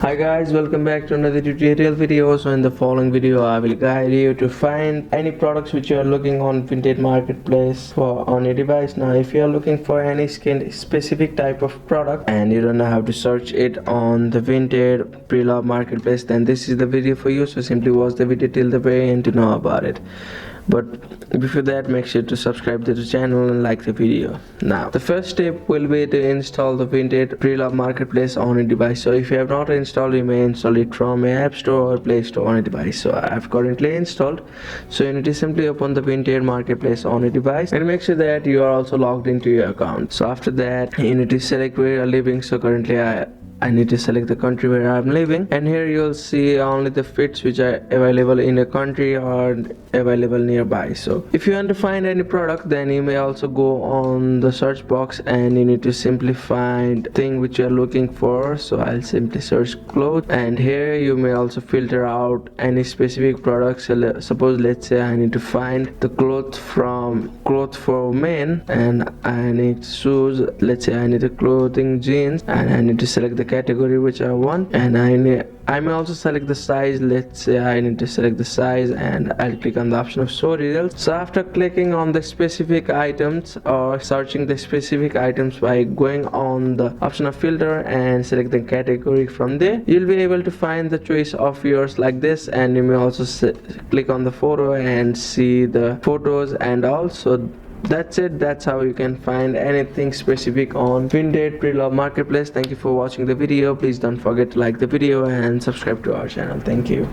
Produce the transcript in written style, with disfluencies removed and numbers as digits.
Hi guys, welcome back to another tutorial video. So in the following video I will guide you to find any products which you are looking on Vinted Marketplace for on your device. Now if you are looking for any skin specific type of product and you don't know how to search it on the Vinted Preloved Marketplace, then this is the video for you. So simply watch the video till the very end to know about it. But before that, make sure to subscribe to the channel and like the video. Now the first step will be to install the Vinted Preloved Marketplace on a device. So if you have not installed, you may install it from a app store or play store on a device. So I have currently installed. So you need to simply open the Vinted Marketplace on a device and make sure that you are also logged into your account. So after that, you need to select where you are living. So currently I need to select the country where I'm living, and here you'll see only the fits which are available in a country or available nearby. So if you want to find any product, then you may also go on the search box and you need to simply find thing which you are looking for. So I'll simply search clothes, and here you may also filter out any specific products. So suppose let's say I need to find the clothes for men, and I need shoes. Let's say I need a clothing jeans, and I need to select the category which I want, and I may also select the size. Let's say I need to select the size, and I'll click on the option of show results. So after clicking on the specific items or searching the specific items by going on the option of filter and select the category from there, you'll be able to find the choice of yours like this. And you may also click on the photo and see the photos, and also that's it. That's how you can find anything specific on Vinted Preloved Marketplace. Thank you for watching the video. Please don't forget to like the video and subscribe to our channel. Thank you.